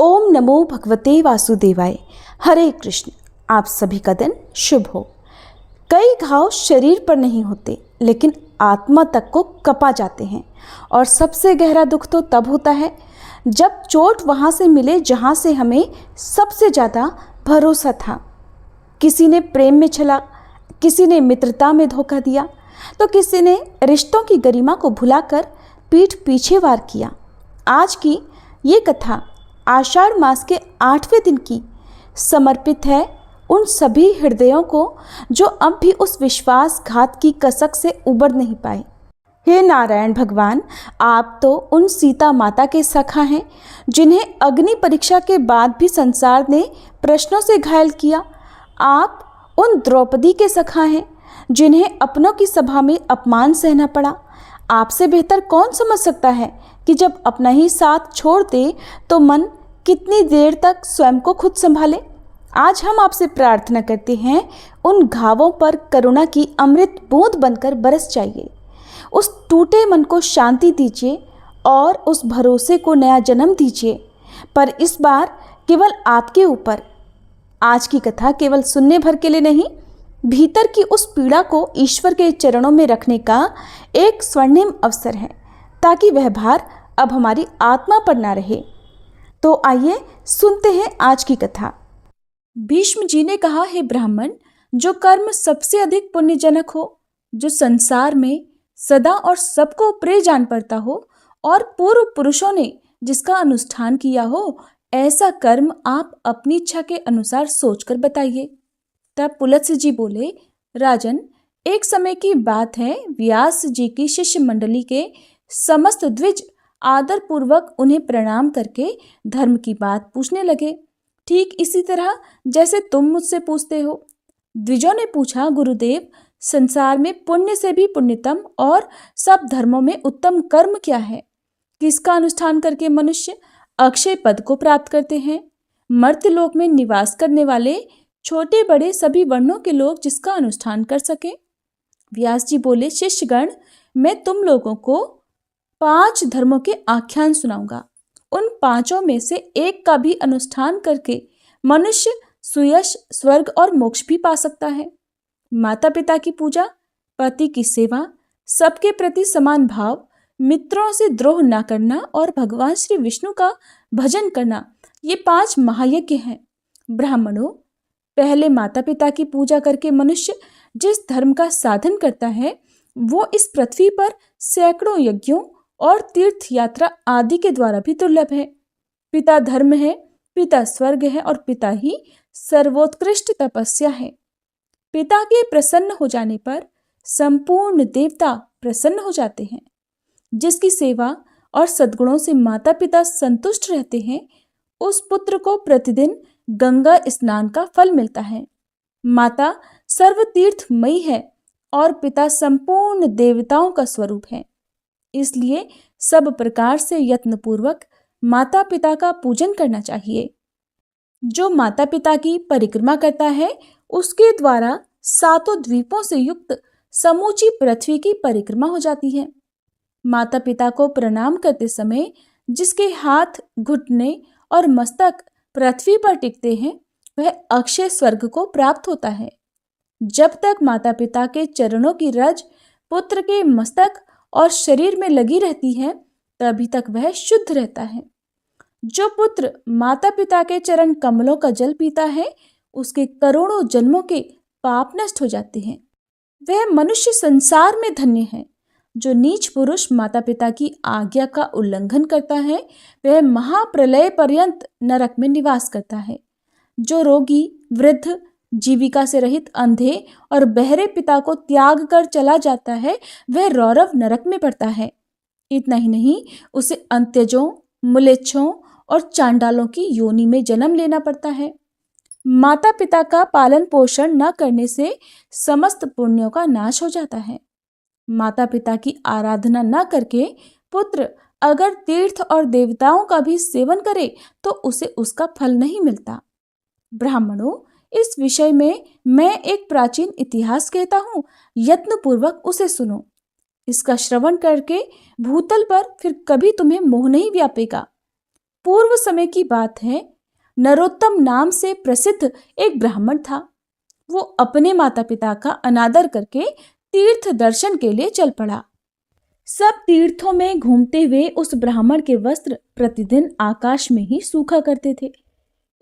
ओम नमो भगवते वासुदेवाय। हरे कृष्ण। आप सभी का दिन शुभ हो। कई घाव शरीर पर नहीं होते लेकिन आत्मा तक को कपा जाते हैं और सबसे गहरा दुख तो तब होता है जब चोट वहाँ से मिले जहाँ से हमें सबसे ज़्यादा भरोसा था। किसी ने प्रेम में छला, किसी ने मित्रता में धोखा दिया, तो किसी ने रिश्तों की गरिमा को भुलाकर पीठ पीछे वार किया। आज की ये कथा आषाढ़ मास के 8वें दिन की समर्पित है उन सभी हृदयों को जो अब भी उस विश्वासघात की कसक से उबर नहीं पाए। हे नारायण भगवान, आप तो उन सीता माता के सखा हैं जिन्हें अग्नि परीक्षा के बाद भी संसार ने प्रश्नों से घायल किया। आप उन द्रौपदी के सखा हैं जिन्हें अपनों की सभा में अपमान सहना पड़ा। आपसे बेहतर कौन समझ सकता है कि जब अपना ही साथ छोड़ दे तो मन कितनी देर तक स्वयं को खुद संभाले। आज हम आपसे प्रार्थना करते हैं, उन घावों पर करुणा की अमृत बूंद बनकर बरस जाइए। उस टूटे मन को शांति दीजिए और उस भरोसे को नया जन्म दीजिए, पर इस बार केवल आपके ऊपर। आज की कथा केवल सुनने भर के लिए नहीं, भीतर की उस पीड़ा को ईश्वर के चरणों में रखने का एक स्वर्णिम अवसर है, ताकि वह भार अब हमारी आत्मा पर ना रहे। तो आइए सुनते हैं आज की कथा। भीष्म जी ने कहा, हे ब्राह्मण, जो कर्म सबसे अधिक पुण्यजनक हो, जो संसार में सदा और सबको प्रिय जान पड़ता हो और पूर्व पुरुषों ने जिसका अनुष्ठान किया हो, ऐसा कर्म आप अपनी इच्छा के अनुसार सोचकर बताइए। तब पुलत्स्य जी बोले, राजन, एक समय की बात है, व्यास जी की शिष्य मंडली के समस्त द्विज आदर पूर्वक उन्हें प्रणाम करके धर्म की बात पूछने लगे, ठीक इसी तरह जैसे तुम मुझसे पूछते हो। द्विजों ने पूछा, गुरुदेव, संसार में पुण्य से भी पुण्यतम और सब धर्मों में उत्तम कर्म क्या है? किसका अनुष्ठान करके मनुष्य अक्षय पद को प्राप्त करते हैं? मर्त्यलोक में निवास करने वाले छोटे बड़े सभी वर्णों के लोग जिसका अनुष्ठान कर सके। व्यास जी बोले, शिष्यगण, मैं तुम लोगों को 5 धर्मों के आख्यान सुनाऊंगा। उन 5 में से एक का भी अनुष्ठान करके मनुष्य सुयश, स्वर्ग और मोक्ष भी पा सकता है। माता पिता की पूजा, पति की सेवा, सबके प्रति समान भाव, मित्रों से द्रोह न करना और भगवान श्री विष्णु का भजन करना, ये 5 महायज्ञ हैं। ब्राह्मणों, पहले माता पिता की पूजा करके मनुष्य जिस धर्म का साधन करता है वो इस पृथ्वी पर सैकड़ों यज्ञों और तीर्थ यात्रा आदि के द्वारा भी दुर्लभ है। पिता धर्म है, पिता स्वर्ग है और पिता ही सर्वोत्कृष्ट तपस्या है। पिता के प्रसन्न हो जाने पर संपूर्ण देवता प्रसन्न हो जाते हैं। जिसकी सेवा और सद्गुणों से माता पिता संतुष्ट रहते हैं, उस पुत्र को प्रतिदिन गंगा स्नान का फल मिलता है। माता सर्वतीर्थमयी है और पिता संपूर्ण देवताओं का स्वरूप है। इसलिए सब प्रकार से यत्नपूर्वक माता पिता का पूजन करना चाहिए। जो माता पिता की परिक्रमा करता है उसके द्वारा 7 द्वीपों से युक्त समूची पृथ्वी की परिक्रमा हो जाती है। माता पिता को प्रणाम करते समय जिसके हाथ, घुटने और मस्तक पृथ्वी पर टिकते हैं वह अक्षय स्वर्ग को प्राप्त होता है। जब तक माता पिता के चरणों की रज पुत्र के मस्तक और शरीर में लगी रहती है तभी तक वह शुद्ध रहता है। जो पुत्र माता पिता के चरण कमलों का जल पीता है उसके करोड़ों जन्मों के पाप नष्ट हो जाते हैं। वह मनुष्य संसार में धन्य है। जो नीच पुरुष माता पिता की आज्ञा का उल्लंघन करता है वह महाप्रलय पर्यंत नरक में निवास करता है। जो रोगी, वृद्ध, जीविका से रहित अंधे और बहरे पिता को त्याग कर चला जाता है वह रौरव नरक में पड़ता है। इतना ही नहीं, उसे अंत्यजों, म्लेच्छों और चांडालों की योनि में जन्म लेना पड़ता है। माता पिता का पालन पोषण न करने से समस्त पुण्यों का नाश हो जाता है। माता पिता की आराधना न करके पुत्र अगर तीर्थ और देवताओं का भी सेवन करे तो उसे उसका फल नहीं मिलता। ब्राह्मणों, इस विषय में मैं एक प्राचीन इतिहास कहता हूँ, यत्नपूर्वक उसे सुनो। इसका श्रवण करके भूतल पर फिर कभी तुम्हें मोह नहीं व्यापेगा। पूर्व समय की बात है। नरोत्तम नाम से प्रसिद्ध एक ब्राह्मण था। वो अपने माता पिता का अनादर करके तीर्थ दर्शन के लिए चल पड़ा। सब तीर्थों में घूमते हुए उस ब्राह्मण के वस्त्र प्रतिदिन आकाश में ही सूखा करते थे।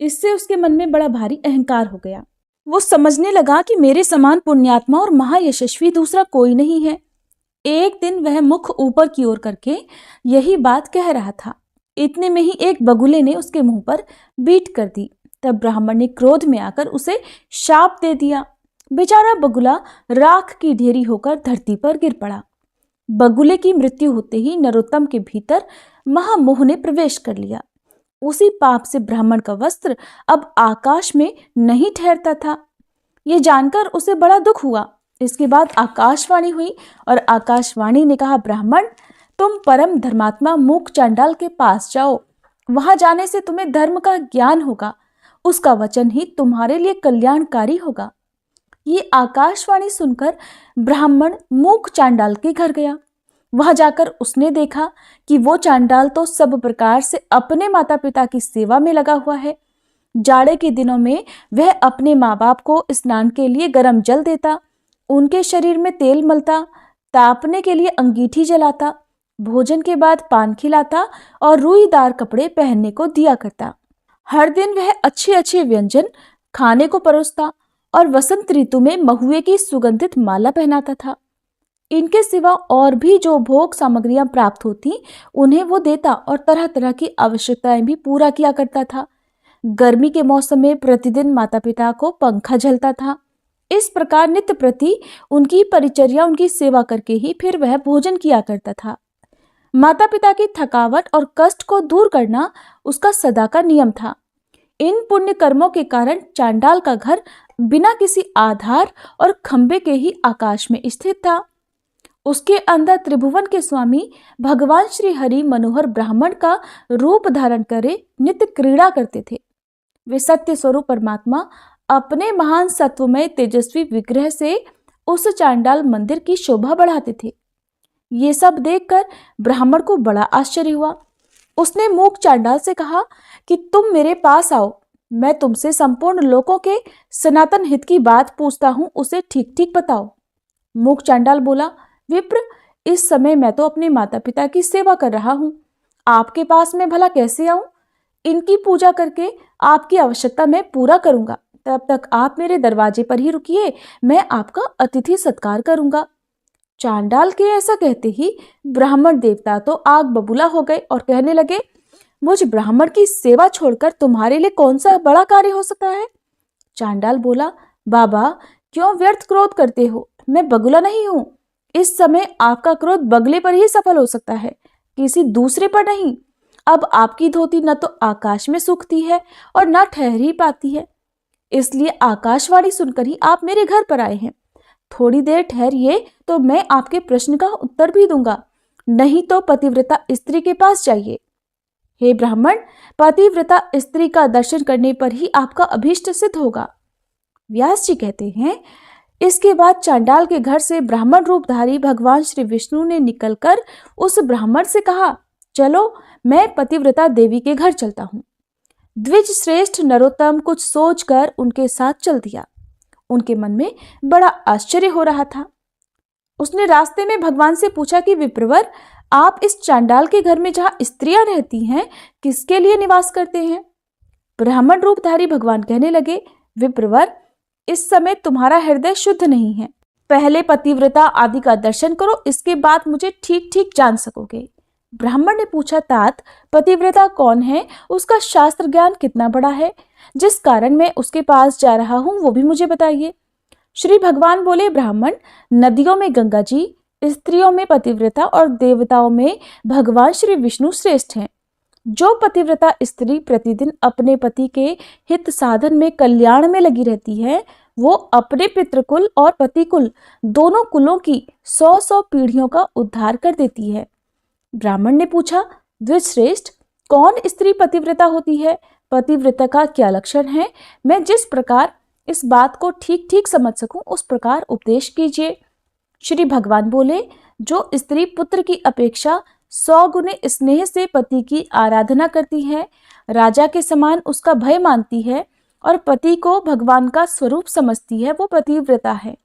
इससे उसके मन में बड़ा भारी अहंकार हो गया। वो समझने लगा कि मेरे समान पुण्यात्मा और महायशस्वी दूसरा कोई नहीं है। एक दिन वह मुख ऊपर की ओर करके यही बात कह रहा था। इतने में ही एक बगुले ने उसके मुंह पर बीट कर दी। तब ब्राह्मण ने क्रोध में आकर उसे शाप दे दिया। बेचारा बगुला राख की ढेरी होकर धरती पर गिर पड़ा। बगुले की मृत्यु होते ही नरोत्तम के भीतर महामोह ने प्रवेश कर लिया। उसी पाप से ब्राह्मण का वस्त्र अब आकाश में नहीं ठहरता था। ये जानकर उसे बड़ा दुख हुआ। इसके बाद आकाशवाणी हुई और आकाशवाणी ने कहा, ब्राह्मण, तुम परम धर्मात्मा मूक चांडाल के पास जाओ। वहां जाने से तुम्हें धर्म का ज्ञान होगा। उसका वचन ही तुम्हारे लिए कल्याणकारी होगा। ये आकाशवाणी सुनकर ब्राह्मण मूक चांडाल के घर गया। वहां जाकर उसने देखा कि वो चांडाल तो सब प्रकार से अपने माता पिता की सेवा में लगा हुआ है। जाड़े के दिनों में वह अपने माँ बाप को स्नान के लिए गर्म जल देता, उनके शरीर में तेल मलता, तापने के लिए अंगीठी जलाता, भोजन के बाद पान खिलाता और रुईदार कपड़े पहनने को दिया करता। हर दिन वह अच्छे अच्छे व्यंजन खाने को परोसता और वसंत ऋतु में महुए की सुगंधित माला पहनाता था। इनके सिवा और भी जो भोग सामग्रियां प्राप्त होती उन्हें वो देता और तरह तरह की आवश्यकताएं भी पूरा किया करता था। गर्मी के मौसम में प्रतिदिन माता पिता को पंखा झलता था। इस प्रकार नित्य प्रति उनकी परिचर्या, उनकी सेवा करके ही फिर वह भोजन किया करता था। माता पिता की थकावट और कष्ट को दूर करना उसका सदा का नियम था। इन पुण्य कर्मों के कारण चांडाल का घर बिना किसी आधार और खंबे के ही आकाश में स्थित था। उसके अंदर त्रिभुवन के स्वामी भगवान श्री हरि मनोहर ब्राह्मण का रूप धारण करे नित्य क्रीड़ा करते थे। वे सत्य स्वरूप परमात्मा अपने महान सत्वमय तेजस्वी विग्रह से उस चांडाल मंदिर की शोभा बढ़ाते थे। ये सब देखकर ब्राह्मण को बड़ा आश्चर्य हुआ। उसने मूक चांडाल से कहा कि तुम मेरे पास आओ, मैं तुमसे संपूर्ण लोकों के सनातन हित की बात पूछता हूं, उसे ठीक ठीक बताओ। मूक चांडाल बोला, विप्र, इस समय मैं तो अपने माता पिता की सेवा कर रहा हूं, आपके पास मैं भला कैसे आऊं? इनकी पूजा करके आपकी आवश्यकता मैं पूरा करूंगा। तब तक आप मेरे दरवाजे पर ही रुकिए, मैं आपका अतिथि सत्कार करूंगा। चांडाल के ऐसा कहते ही ब्राह्मण देवता तो आग बबूला हो गए और कहने लगे, मुझ ब्राह्मण की सेवा छोड़कर तुम्हारे लिए कौन सा बड़ा कार्य हो सकता है? चांडाल बोला, बाबा, क्यों व्यर्थ क्रोध करते हो? मैं बगुला नहीं हूं। इस समय आपका क्रोध बगले पर ही सफल हो सकता है, किसी दूसरे पर नहीं। अब आपकी धोती न तो आकाश में सूखती है और न ठहर ही पाती है, इसलिए आकाशवाणी सुनकर ही आप मेरे घर पर आए हैं। थोड़ी देर ठहरिए तो मैं आपके प्रश्न का उत्तर भी दूंगा, नहीं तो पतिव्रता स्त्री के पास जाइए। हे ब्राह्मण, पतिव्रता स्त्री का दर्शन करने पर ही आपका अभीष्ट सिद्ध होगा। व्यास जी कहते हैं, इसके बाद चांडाल के घर से ब्राह्मण रूपधारी भगवान श्री विष्णु ने निकलकर उस ब्राह्मण से कहा, चलो मैं पतिव्रता देवी के घर चलता हूँ। द्विज श्रेष्ठ नरोत्तम कुछ सोचकर उनके साथ चल दिया। उनके मन में बड़ा आश्चर्य हो रहा था। उसने रास्ते में भगवान से पूछा कि विप्रवर, आप इस चांडाल के घर में जहां स्त्रियां रहती हैं, किसके लिए निवास करते हैं? ब्राह्मण रूपधारी भगवान कहने लगे, विप्रवर, इस समय तुम्हारा हृदय शुद्ध नहीं है। पहले पतिव्रता आदि का दर्शन करो, इसके बाद मुझे ठीक ठीक जान सकोगे। ब्राह्मण ने पूछा, तात, पतिव्रता कौन है? उसका शास्त्र ज्ञान कितना बड़ा है? जिस कारण मैं उसके पास जा रहा हूं वो भी मुझे बताइए। श्री भगवान बोले, ब्राह्मण, नदियों में गंगा जी, स्त्रियों में पतिव्रता और देवताओं में भगवान श्री विष्णु श्रेष्ठ हैं। जो पतिव्रता स्त्री प्रतिदिन अपने पति के हित साधन में कल्याण में लगी रहती है, वो अपने पितृकुल और पतिकुल दोनों कुलों की 100-100 पीढ़ियों का उद्धार कर देती है। ब्राह्मण ने पूछा, द्विजश्रेष्ठ, कौन स्त्री पतिव्रता होती है? पतिव्रता का क्या लक्षण है? मैं जिस प्रकार इस बात को ठीक ठीक समझ सकूं उस प्रकार उपदेश कीजिए। श्री भगवान बोले, जो स्त्री पुत्र की अपेक्षा 100 गुने स्नेह से पति की आराधना करती है, राजा के समान उसका भय मानती है और पति को भगवान का स्वरूप समझती है, वो पतिव्रता है।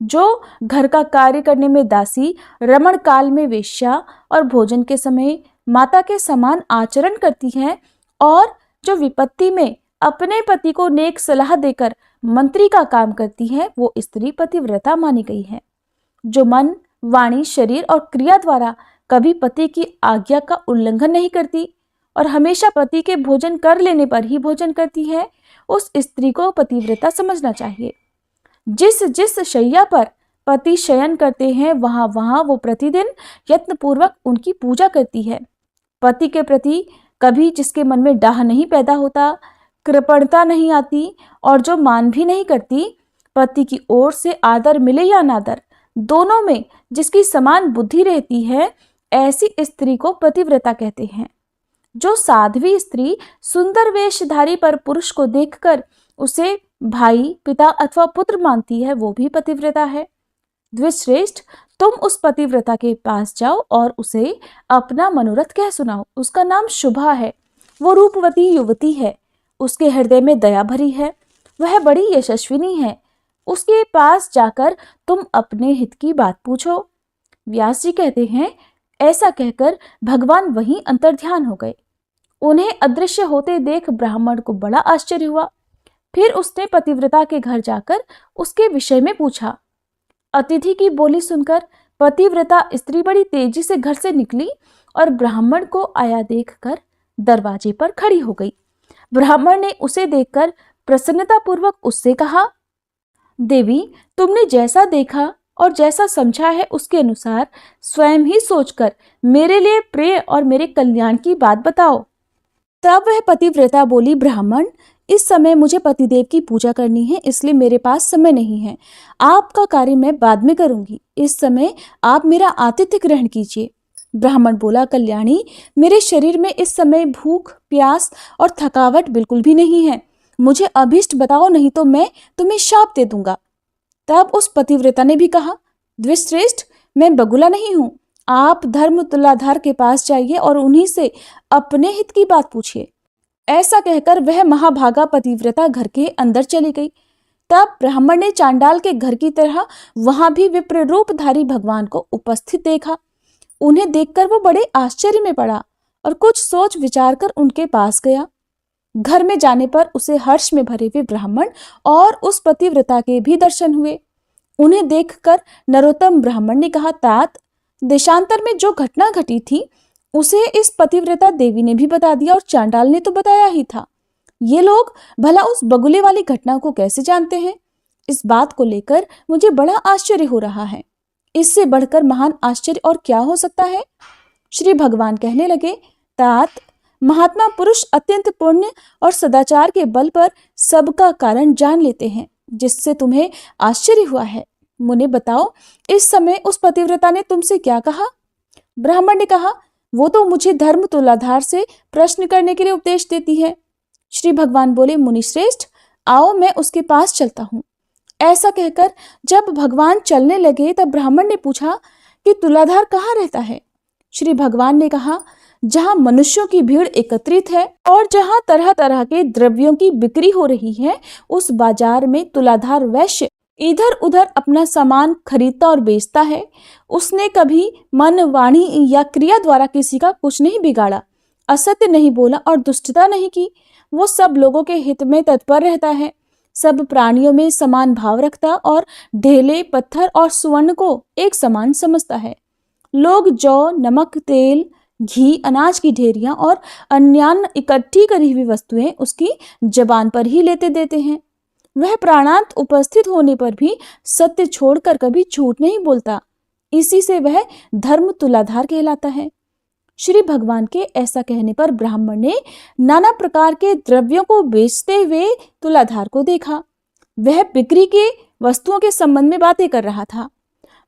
जो घर का कार्य करने में दासी, रमण काल में वेश्या और भोजन के समय माता के समान आचरण करती है और जो विपत्ति में अपने पति को नेक सलाह देकर मंत्री का काम करती है, वो स्त्री पतिव्रता मानी गई है। जो मन, वाणी, शरीर और क्रिया द्वारा कभी पति की आज्ञा का उल्लंघन नहीं करती और हमेशा पति के भोजन कर लेने पर ही भोजन करती है, उस स्त्री को पतिव्रता समझना चाहिए। जिस जिस शैया पर पति शयन करते हैं, वहां वहां वो प्रतिदिन यत्नपूर्वक उनकी पूजा करती है। पति के प्रति कभी जिसके मन में डाह नहीं पैदा होता, कृपणता नहीं आती और जो मान भी नहीं करती, पति की ओर से आदर मिले या नादर दोनों में जिसकी समान बुद्धि रहती है, ऐसी स्त्री को पतिव्रता कहते हैं। जो साध्वी स्त्री सुंदर वेशधारी पर पुरुष को देखकर उसे भाई, पिता अथवा पुत्र मानती है, वो भी पतिव्रता है। द्विजश्रेष्ठ, तुम उस पतिव्रता के पास जाओ और उसे अपना मनोरथ कह सुनाओ। उसका नाम शुभा है, वो रूपवती युवती है, उसके हृदय में दया भरी है, वह बड़ी यशस्विनी है। उसके पास जाकर तुम अपने हित की बात पूछो। व्यास जी कहते हैं, ऐसा कहकर भगवान वहीं अंतर्ध्यान हो गए। उन्हें अदृश्य होते देख ब्राह्मण को बड़ा आश्चर्य हुआ। फिर उसने पतिव्रता के घर जाकर उसके विषय में पूछा। अतिथि की बोली सुनकर पतिव्रता स्त्री बड़ी तेजी से घर से निकली और ब्राह्मण को आया देखकर दरवाजे पर खड़ी हो गई। ब्राह्मण ने उसे देखकर प्रसन्नतापूर्वक उससे कहा, देवी, तुमने जैसा देखा और जैसा समझा है उसके अनुसार स्वयं ही सोचकर मेरे लिए प्रिय और मेरे कल्याण की बात बताओ। तब वह पतिव्रता बोली, ब्राह्मण, इस समय मुझे पतिदेव की पूजा करनी है, इसलिए मेरे पास समय नहीं है। आपका कार्य मैं बाद में करूंगी, इस समय आप मेरा आतिथ्य ग्रहण कीजिए। ब्राह्मण बोला, कल्याणी, मेरे शरीर में इस समय भूख, प्यास और थकावट बिल्कुल भी नहीं है। मुझे अभीष्ट बताओ, नहीं तो मैं तुम्हें शाप दे दूंगा। तब उस पतिव्रता ने भी कहा, द्विजश्रेष्ठ, मैं बगुला नहीं हूं। आप धर्म तुलाधार के पास जाइए और उन्हीं से अपने हित की बात पूछिए। ऐसा कहकर वह महाभागा पतिव्रता घर के अंदर चली गई। तब ब्राह्मण ने चांडाल के घर की तरह वहां भी विप्र रूपधारी भगवान को उपस्थित देखा। उन्हें देखकर वो बड़े आश्चर्य में पड़ा और कुछ सोच विचार कर उनके पास गया। घर में जाने पर उसे हर्ष में भरे हुए ब्राह्मण और उस पतिव्रता के भी दर्शन हुए। उन्हें देखकर नरोत्तम ब्राह्मण ने कहा, तात, देशांतर में जो घटना घटी थी उसे इस पतिव्रता देवी ने भी बता दिया और चांडाल ने तो बताया ही था। ये लोग भला उस बगुले वाली घटना को कैसे जानते हैं? इस बात को लेकर मुझे बड़ा आश्चर्य हो रहा है। इससे बढ़कर महान आश्चर्य और क्या हो सकता है? श्री भगवान कहने लगे, तात, महात्मा पुरुष अत्यंत पुण्य और सदाचार के बल पर सबका कारण जान लेते हैं, जिससे तुम्हें आश्चर्य हुआ है। मुझे बताओ, इस समय उस पतिव्रता ने तुमसे क्या कहा? ब्राह्मण ने कहा, वो तो मुझे धर्म तुलाधार से प्रश्न करने के लिए उपदेश देती है। श्री भगवान बोले, मुनिश्रेष्ठ, आओ मैं उसके पास चलता हूँ। ऐसा कहकर जब भगवान चलने लगे तब ब्राह्मण ने पूछा कि तुलाधार कहाँ रहता है? श्री भगवान ने कहा, जहाँ मनुष्यों की भीड़ एकत्रित है और जहाँ तरह तरह के द्रव्यों की बिक्री हो रही है, उस बाजार में तुलाधार वैश्य इधर उधर अपना सामान खरीदता और बेचता है। उसने कभी मन, वाणी या क्रिया द्वारा किसी का कुछ नहीं बिगाड़ा, असत्य नहीं बोला और दुष्टता नहीं की। वो सब लोगों के हित में तत्पर रहता है, सब प्राणियों में समान भाव रखता और ढेले, पत्थर और सुवर्ण को एक समान समझता है। लोग जौ, नमक, तेल, घी, अनाज की ढेरियां और अन्यान्य इकट्ठी करी हुई वस्तुएं उसकी जबान पर ही लेते देते हैं। वह प्राणांत उपस्थित होने पर भी सत्य छोड़कर कभी झूठ नहीं बोलता। इसी से वह धर्म तुलाधार कहलाता है। श्री भगवान के ऐसा कहने पर ब्राह्मण ने नाना प्रकार के द्रव्यों को बेचते हुए तुलाधार को देखा। वह बिक्री के वस्तुओं के संबंध में बातें कर रहा था।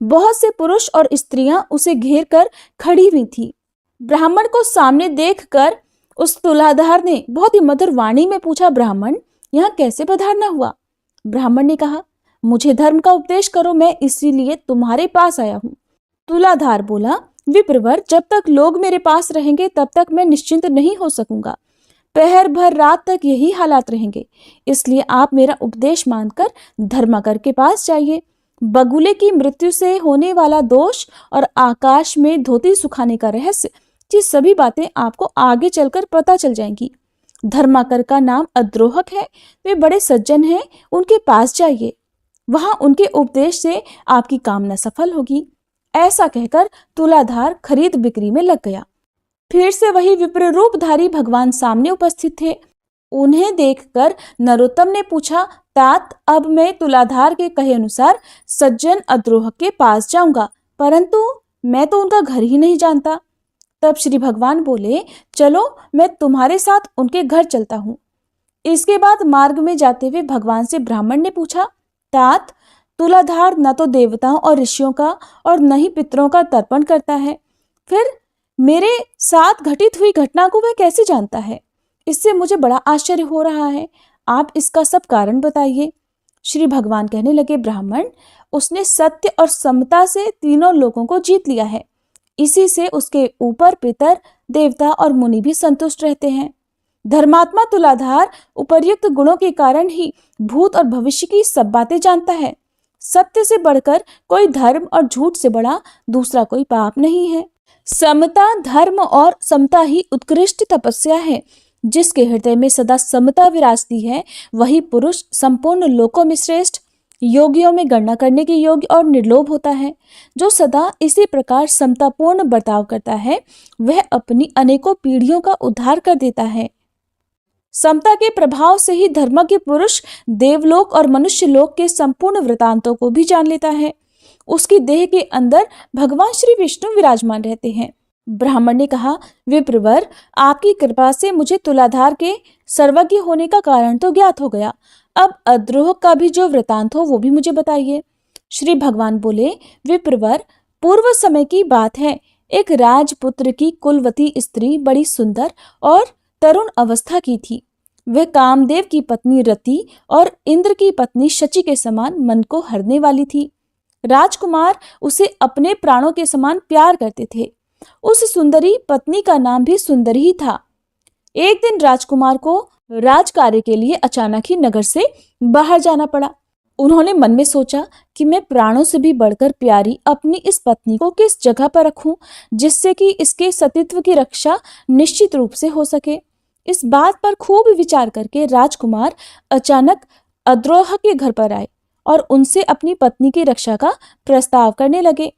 बहुत से पुरुष और स्त्रियां उसे घेर कर खड़ी हुई थी। ब्राह्मण को सामने देखकर उस तुलाधार ने बहुत ही मधुर वाणी में पूछा, ब्राह्मण, यहाँ कैसे पधारना हुआ? ब्राह्मण ने कहा, मुझे धर्म का उपदेश करो, मैं इसीलिए तुम्हारे पास आया हूँ। तुलाधार बोला, विप्रवर, जब तक लोग मेरे पास रहेंगे तब तक मैं निश्चिंत नहीं हो सकूंगा। पहर भर रात तक यही हालात रहेंगे। इसलिए आप मेरा उपदेश मानकर धर्माकर के पास जाइए। बगुले की मृत्यु से होने वाला दोष और आकाश में धोती सुखाने का रहस्य, ये सभी बातें आपको आगे चलकर पता चल जाएंगी। धर्माकर का नाम अद्रोहक है, वे बड़े सज्जन हैं, उनके पास जाइए। वहां उनके उपदेश से आपकी कामना सफल होगी। ऐसा कहकर तुलाधार खरीद बिक्री में लग गया। फिर से वही विप्र रूपधारी भगवान सामने उपस्थित थे। उन्हें देखकर नरोत्तम ने पूछा, तात, अब मैं तुलाधार के कहे अनुसार सज्जन अद्रोह के पास जाऊंगा, परंतु मैं तो उनका घर ही नहीं जानता। तब श्री भगवान बोले, चलो मैं तुम्हारे साथ उनके घर चलता हूँ। इसके बाद मार्ग में जाते हुए भगवान से ब्राह्मण ने पूछा, तात, तुलाधार न तो देवताओं और ऋषियों का और न ही पितरों का तर्पण करता है, फिर मेरे साथ घटित हुई घटना को वह कैसे जानता है? इससे मुझे बड़ा आश्चर्य हो रहा है। आप इसका सब कारण बताइए। श्री भगवान कहने लगे, ब्राह्मण, उसने सत्य और समता से तीनों लोगों को जीत लिया है। इसी से उसके ऊपर पितर, देवता और मुनि भी संतुष्ट रहते हैं। धर्मात्मा तुलाधार उपर्युक्त गुणों के कारण ही भूत और भविष्य की सब बातें जानता है। सत्य से बढ़कर कोई धर्म और झूठ से बड़ा दूसरा कोई पाप नहीं है। समता, धर्म और समता ही उत्कृष्ट तपस्या है। जिसके हृदय में सदा समता विराजती है, वही पुरुष संपूर्ण लोकों में श्रेष्ठ, योगियों में गणना करने के योग्य और निर्लोभ होता है। जो सदा इसी प्रकार समतापूर्ण बर्ताव करता है, वह अपनी अनेकों पीढ़ियों का उद्धार कर देता है। समता के प्रभाव से ही धर्मज्ञ पुरुष देवलोक और मनुष्य लोक के संपूर्ण वृतांतों को भी जान लेता है। उसकी देह के अंदर भगवान श्री विष्णु विराजमान रहते हैं। ब्राह्मण ने कहा, विप्रवर, आपकी कृपा से मुझे तुलाधार के सर्वज्ञ होने का कारण तो ज्ञात हो गया। अब अद्रोह का भी जो वृतांत हो वो भी मुझे बताइए। श्री भगवान बोले, विप्रवर, पूर्व समय की बात है। एक राजपुत्र की कुलवती स्त्री बड़ी सुंदर और तरुण अवस्था की थी। वह कामदेव की पत्नी रति और इंद्र की पत्नी शची के समान मन को हरने वाली थी। राजकुमार उसे अपने प्राणों के समान प्यार करते थे। उस सुंदरी पत्नी का नाम भी सुंदरी ही था। एक दिन राजकुमार को राजकार्य के लिए अचानक ही नगर से बाहर जाना पड़ा। उन्होंने मन में सोचा कि मैं प्राणों से भी बढ़कर प्यारी अपनी इस पत्नी को किस जगह पर रखूं, जिससे कि इसके सतीत्व की रक्षा निश्चित रूप से हो सके। इस बात पर खूब विचार करके राजकुमार अचानक अद्रोह के घर पर आए और उनसे अपनी पत्नी की रक्षा का प्रस्ताव करने लगे।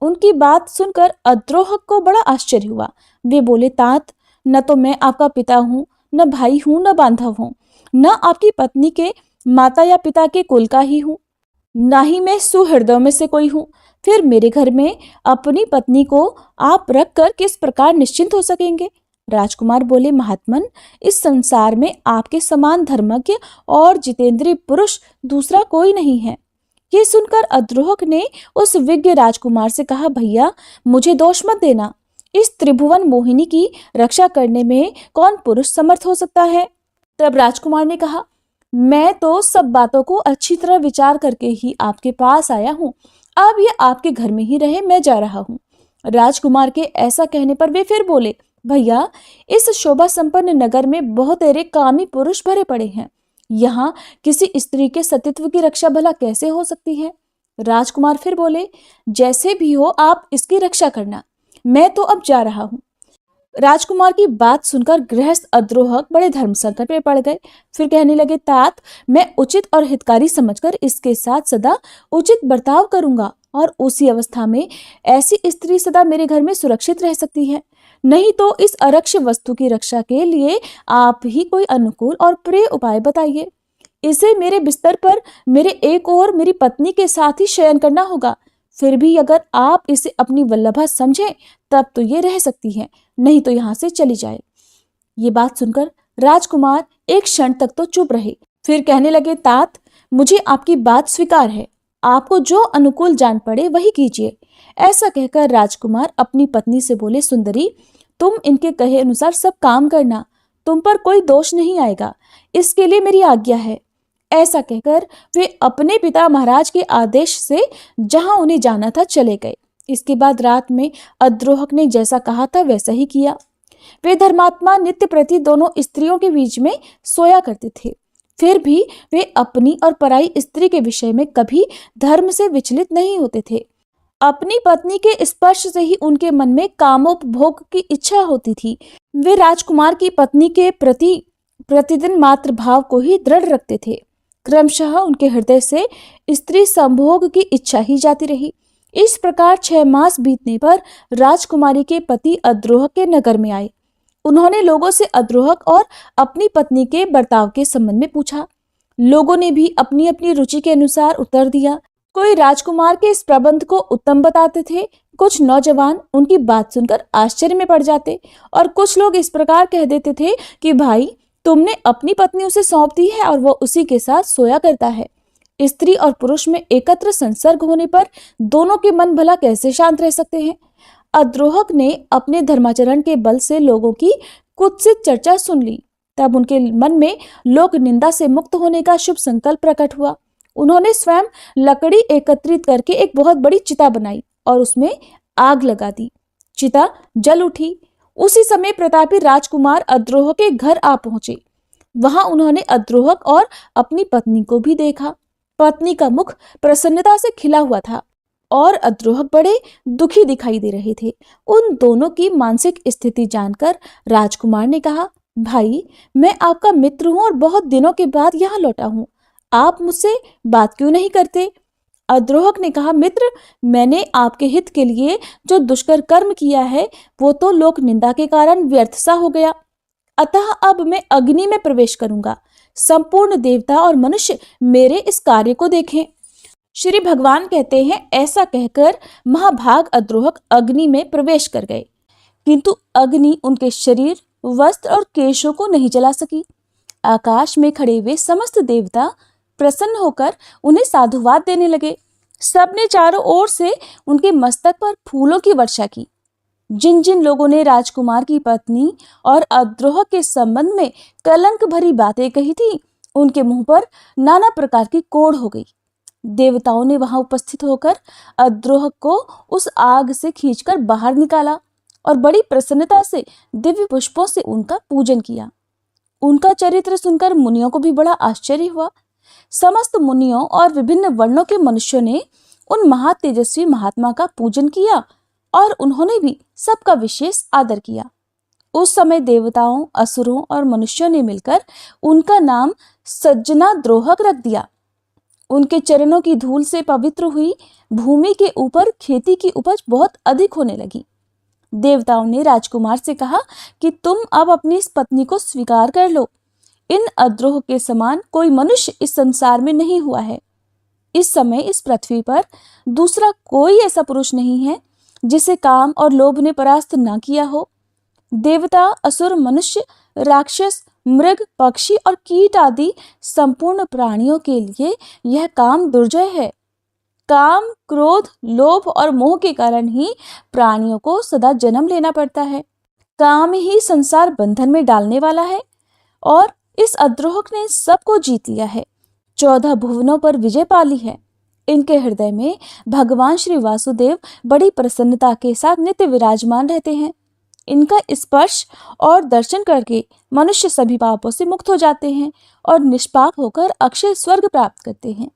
उनकी बात सुनकर अद्रोह को बड़ा आश्चर्य हुआ। वे बोले, तात, न तो मैं आपका पिता हूँ, न भाई हूँ, न बांधव हूँ, न आपकी पत्नी के माता या पिता के कुल का ही हूँ, न ही मैं सुहृदयों में से कोई हूँ। फिर मेरे घर में अपनी पत्नी को आप रखकर किस प्रकार निश्चिंत हो सकेंगे? राजकुमार बोले, महात्मन, इस संसार में आपके समान धर्मज्ञ और जितेंद्रिय पुरुष दूसरा कोई नहीं है। ये सुनकर अद्रोह ने उस विज्ञ राजकुमार से कहा, भैया, मुझे दोष मत देना। इस त्रिभुवन मोहिनी की रक्षा करने में कौन पुरुष समर्थ हो सकता है? तब राजकुमार ने कहा, मैं तो सब बातों को अच्छी तरह विचार करके ही आपके पास आया हूँ। अब ये आपके घर में ही रहे, मैं जा रहा हूँ। राजकुमार के ऐसा कहने पर वे फिर बोले, भैया, इस शोभा संपन्न नगर में बहुत सारे कामी पुरुष भरे पड़े हैं। यहाँ किसी स्त्री के सतीत्व की रक्षा भला कैसे हो सकती है? राजकुमार फिर बोले, जैसे भी हो आप इसकी रक्षा करना, मैं तो अब जा रहा हूँ। राजकुमार की बात सुनकर गृहस्थ अद्रोह बड़े धर्म संकट में पड़ गए। फिर कहने लगे, तात, मैं उचित और हितकारी समझकर इसके साथ सदा उचित बर्ताव करूंगा और उसी अवस्था में ऐसी स्त्री सदा मेरे घर में सुरक्षित रह सकती है। नहीं तो इस अरक्ष वस्तु की रक्षा के लिए आप ही कोई अनुकूल और प्रिय उपाय बताइए। इसे मेरे बिस्तर पर मेरे एक और मेरी पत्नी के साथ ही शयन करना होगा। फिर भी अगर आप इसे अपनी वल्लभा समझें तब तो ये रह सकती है, नहीं तो यहाँ से चली जाए। ये बात सुनकर राजकुमार एक क्षण तक तो चुप रहे। फिर कहने लगे, तात, मुझे आपकी बात स्वीकार है। आपको जो अनुकूल जान पड़े वही कीजिए। ऐसा कहकर राजकुमार अपनी पत्नी से बोले, सुंदरी, तुम इनके कहे अनुसार सब काम करना, तुम पर कोई दोष नहीं आएगा, इसके लिए मेरी आज्ञा है। ऐसा कहकर वे अपने पिता महाराज के आदेश से जहां उन्हें जाना था चले गए। इसके बाद रात में अद्रोहक ने जैसा कहा था वैसा ही किया। वे धर्मात्मा नित्य प्रति दोनों स्त्रियों के बीच में सोया करते थे, फिर भी वे अपनी और पराई स्त्री के विषय में कभी धर्म से विचलित नहीं होते थे। अपनी पत्नी के स्पर्श से ही उनके मन में कामोपभोग की इच्छा होती थी। वे राजकुमार की पत्नी के प्रति प्रतिदिन मात्र भाव को ही दृढ़ रखते थे। क्रमशः उनके हृदय से स्त्री संभोग की इच्छा ही जाती रही। इस प्रकार 6 मास बीतने पर राजकुमारी के पति अद्रोहक के नगर में आए। उन्होंने लोगों से अद्रोहक और अपनी पत्नी के बर्ताव के संबंध में पूछा। लोगों ने भी अपनी अपनी रुचि के अनुसार उत्तर दिया। कोई राजकुमार के इस प्रबंध को उत्तम बताते थे, कुछ नौजवान उनकी बात सुनकर आश्चर्य में पड़ जाते और कुछ लोग इस प्रकार कह देते थे कि भाई, तुमने अपनी पत्नी उसे सौंप दी है और वो उसी के साथ सोया करता है। स्त्री और पुरुष में एकत्र संसर्ग होने पर दोनों के मन भला कैसे शांत रह सकते हैं। अद्रोहक ने अपने धर्माचरण के बल से लोगों की कुत्सित चर्चा सुन ली। तब उनके मन में लोक निंदा से मुक्त होने का शुभ संकल्प प्रकट हुआ। उन्होंने स्वयं लकड़ी एकत्रित करके एक बहुत बड़ी चिता बनाई और उसमें आग लगा दी। चिता जल उठी। उसी समय प्रतापी राजकुमार अद्रोहक के घर आ पहुंचे। वहां उन्होंने अद्रोहक और अपनी पत्नी को भी देखा। पत्नी का मुख प्रसन्नता से खिला हुआ था और अद्रोहक बड़े दुखी दिखाई दे रहे थे। उन दोनों की मानसिक स्थिति जानकर राजकुमार ने कहा, भाई, मैं आपका मित्र हूं और बहुत दिनों के बाद यहाँ लौटा हूं। आप मुझसे बात क्यों नहीं करते? अद्रोहक ने कहा, मित्र, मैंने आपके हित के लिए जो दुष्कर कर्म किया है वो तो लोक निंदा के कारण व्यर्थ सा हो गया। अतः अब मैं अग्नि में प्रवेश करूंगा। संपूर्ण देवता और मनुष्य मेरे इस कार्य को देखें। श्री भगवान कहते हैं, ऐसा कहकर महाभाग अद्रोहक अग्नि में प्रवेश कर गए, किंतु अग्नि उनके शरीर, वस्त्र और केशों को नहीं जला सकी। आकाश में खड़े हुए समस्त देवता प्रसन्न होकर उन्हें साधुवाद देने लगे। सबने चारों ओर से उनके मस्तक पर फूलों की वर्षा की। जिन जिन लोगों ने राजकुमार की पत्नी और अद्रोहक के संबंध में कलंक भरी बातें कही थी, उनके मुंह पर नाना प्रकार की कोढ़ हो गई। देवताओं ने वहां उपस्थित होकर अद्रोहक को उस आग से खींचकर बाहर निकाला और बड़ी प्रसन्नता से दिव्य पुष्पों से उनका पूजन किया। उनका चरित्र सुनकर मुनियों को भी बड़ा आश्चर्य हुआ। समस्त मुनियों और विभिन्न वर्णों के मनुष्यों ने उन महातेजस्वी महात्मा का पूजन किया और उन्होंने भी सबका विशेष आदर किया। उस समय देवताओं, असुरों और मनुष्यों ने मिलकर उनका नाम सज्जनाद्रोहक रख दिया। उनके चरणों की धूल से पवित्र हुई भूमि के ऊपर खेती की उपज बहुत अधिक होने लगी। देवताओं ने राजकुमार से कहा कि तुम अब अपनी इस पत्नी को स्वीकार कर लो। इन अद्रोह के समान कोई मनुष्य इस संसार में नहीं हुआ है। इस समय इस पृथ्वी पर दूसरा कोई ऐसा पुरुष नहीं है जिसे काम और लोभ ने परास्त न किया हो। देवता, असुर, मनुष्य, राक्षस, मृग, पक्षी और कीट आदि संपूर्ण प्राणियों के लिए यह काम दुर्जय है। काम, क्रोध, लोभ और मोह के कारण ही प्राणियों को सदा जन्म लेना पड़ता है। काम ही संसार बंधन में डालने वाला है और इस अद्रोहक ने सबको जीत लिया है। 14 भुवनों पर विजय पा ली है। इनके हृदय में भगवान श्री वासुदेव बड़ी प्रसन्नता के साथ नित्य विराजमान रहते हैं। इनका स्पर्श और दर्शन करके मनुष्य सभी पापों से मुक्त हो जाते हैं और निष्पाप होकर अक्षय स्वर्ग प्राप्त करते हैं।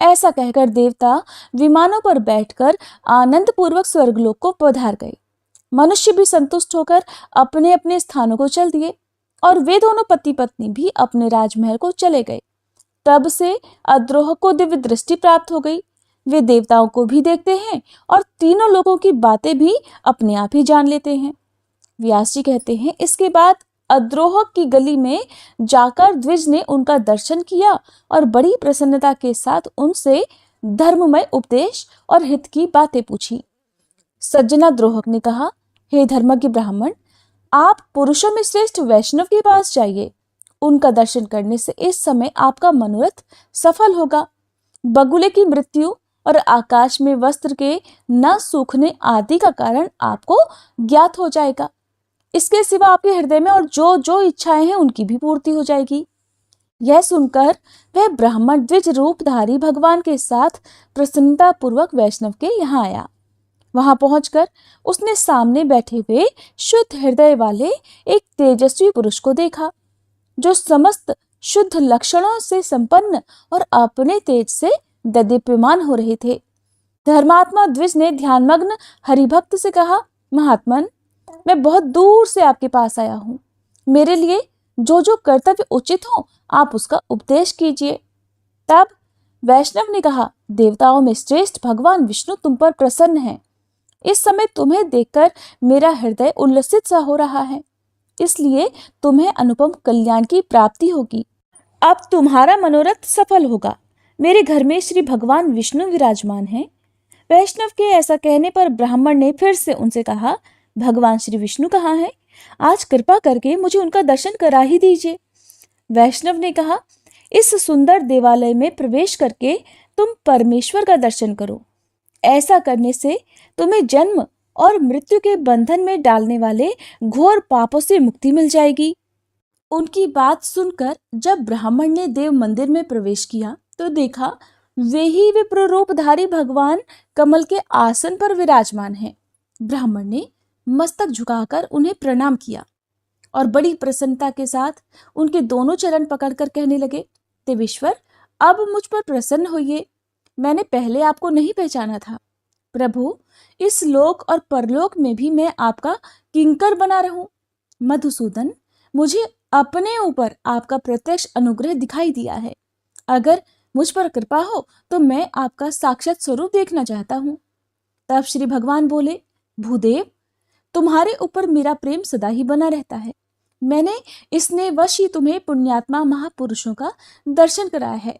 ऐसा कहकर देवता विमानों पर बैठकर आनंद पूर्वक स्वर्गलोक को पधार गए। मनुष्य भी संतुष्ट होकर अपने अपने स्थानों को चल दिए और वे दोनों पति पत्नी भी अपने राजमहल को चले गए। तब से अद्रोह को दिव्य दृष्टि प्राप्त हो गई। वे देवताओं को भी देखते हैं और तीनों लोगों की बातें भी अपने आप ही जान लेते हैं। व्यास जी कहते हैं, इसके बाद अद्रोह की गली में जाकर द्विज ने उनका दर्शन किया और बड़ी प्रसन्नता के साथ उनसे धर्ममय उपदेश और हित की बातें पूछी। सज्जनाद्रोहक ने कहा, हे धर्मज्ञ ब्राह्मण, आप पुरुषों में श्रेष्ठ वैष्णव के पास जाइए। उनका दर्शन करने से इस समय आपका मनोरथ सफल होगा। बगुले की मृत्यु और आकाश में वस्त्र के न सूखने आदि का कारण आपको ज्ञात हो जाएगा। इसके सिवा आपके हृदय में और जो जो इच्छाएं हैं उनकी भी पूर्ति हो जाएगी। यह सुनकर वह ब्राह्मण द्विज रूपधारी भगवान के साथ प्रसन्नता पूर्वक वैष्णव के यहाँ आया। वहां पहुंचकर उसने सामने बैठे हुए शुद्ध हृदय वाले एक तेजस्वी पुरुष को देखा, जो समस्त शुद्ध लक्षणों से संपन्न और अपने तेज से ददीप्यमान हो रहे थे। धर्मात्मा द्विज ने ध्यानमग्न हरिभक्त से कहा, महात्मन, मैं बहुत दूर से आपके पास आया हूं। मेरे लिए जो जो कर्तव्य उचित हो आप उसका उपदेश कीजिए। तब वैष्णव ने कहा, देवताओं में श्रेष्ठ भगवान विष्णु तुम पर प्रसन्न हैं। इस समय तुम्हें देखकर मेरा हृदय उल्लसित सा हो रहा है, इसलिए तुम्हें अनुपम कल्याण की प्राप्ति होगी। अब तुम्हारा मनोरथ सफल होगा। मेरे घर में श्री भगवान विष्णु विराजमान हैं। वैष्णव के ऐसा कहने पर ब्राह्मण ने फिर से उनसे कहा, भगवान श्री विष्णु कहाँ हैं? आज कृपा करके मुझे उनका दर्शन करा ही दीजिए। वैष्णव ने कहा, इस सुंदर देवालय में प्रवेश करके तुम परमेश्वर का दर्शन करो। ऐसा करने से तुम्हें जन्म और मृत्यु के बंधन में डालने वाले घोर पापों से मुक्ति मिल जाएगी। उनकी बात सुनकर जब ब्राह्मण ने देव मंदिर में प्रवेश किया तो देखा वे ही विप्र रूपधारी भगवान कमल के आसन पर विराजमान हैं। ब्राह्मण ने मस्तक झुकाकर उन्हें प्रणाम किया और बड़ी प्रसन्नता के साथ उनके दोनों चरण पकड़कर कहने लगे, देवेश्वर, अब मुझ पर प्रसन्न होइए। मैंने पहले आपको नहीं पहचाना था। प्रभु, इस लोक और परलोक में भी मैं आपका किंकर बना रहूं। मधुसूदन, मुझे अपने ऊपर आपका प्रत्यक्ष अनुग्रह दिखाई दिया है। अगर मुझ पर कृपा हो तो मैं आपका साक्षात स्वरूप देखना चाहता हूँ। तब श्री भगवान बोले, भूदेव, तुम्हारे ऊपर मेरा प्रेम सदा ही बना रहता है। मैंने इसने वश ही तुम्हें पुण्यात्मा महापुरुषों का दर्शन कराया है।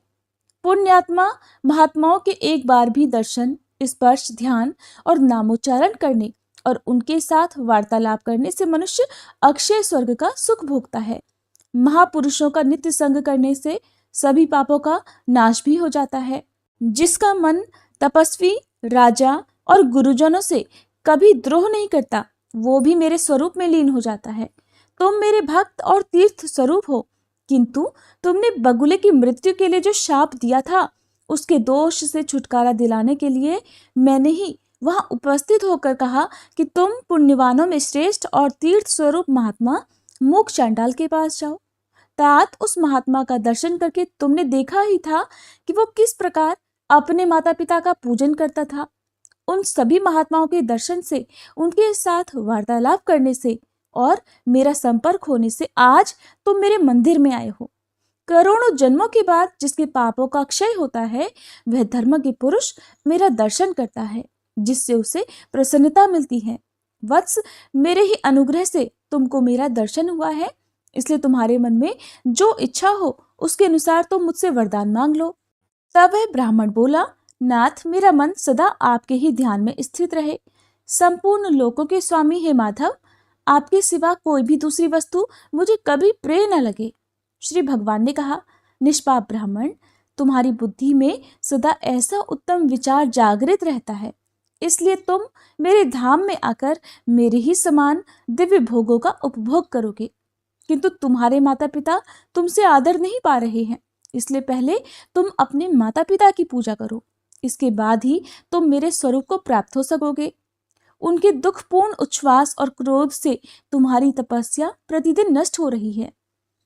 पुण्यात्मा महात्माओं के एक बार भी दर्शन, स्पर्श, ध्यान और नामोच्चारण करने और उनके साथ वार्तालाप करने से मनुष्य अक्षय स्वर्ग का सुख भोगता है। महापुरुषों का नित्य संग करने से सभी पापों का नाश भी हो जाता है। जिसका मन तपस्वी, राजा और गुरुजनों से कभी द्रोह नहीं करता, वो भी मेरे स्वरूप में लीन हो जाता है। तुम मेरे भक्त और तीर्थ स्वरूप हो, किंतु तुमने बगुले की मृत्यु के लिए जो शाप दिया था, उसके दोष से छुटकारा दिलाने के लिए मैंने ही वहां उपस्थित होकर कहा कि तुम पुण्यवानों में श्रेष्ठ और तीर्थ स्वरूप महात्मा मूक चांडाल के पास जाओ। तात उस महात्मा का दर्शन करके तुमने देखा ही था कि वो किस प्रकार अपने माता पिता का पूजन करता था। उन सभी महात्माओं के दर्शन से, उनके साथ वार्तालाप करने से और मेरा संपर्क होने से आज तुम मेरे मंदिर में आए हो। करोड़ों जन्मों के बाद जिसके पापों का क्षय होता है, वह धर्म के पुरुष मेरा दर्शन करता है, जिससे उसे प्रसन्नता मिलती है। वत्स, मेरे ही अनुग्रह से तुमको मेरा दर्शन हुआ है, इसलिए तुम्हारे मन में जो इच्छा हो उसके अनुसार तुम मुझसे वरदान मांग लो। तब वह ब्राह्मण बोला, नाथ, मेरा मन सदा आपके ही ध्यान में स्थित रहे। संपूर्ण लोकों के स्वामी हे माधव, आपके सिवा कोई भी दूसरी वस्तु मुझे कभी प्रिय न लगे। श्री भगवान ने कहा, निष्पाप ब्राह्मण, तुम्हारी बुद्धि में सदा ऐसा उत्तम विचार जागृत रहता है, इसलिए तुम मेरे धाम में आकर मेरे ही समान दिव्य भोगों का उपभोग करोगे। किंतु तुम्हारे माता पिता तुमसे आदर नहीं पा रहे हैं, इसलिए पहले तुम अपने माता पिता की पूजा करो, इसके बाद ही तुम मेरे स्वरूप को प्राप्त हो सकोगे। उनके दुखपूर्ण उच्छ्वास और क्रोध से तुम्हारी तपस्या प्रतिदिन नष्ट हो रही है।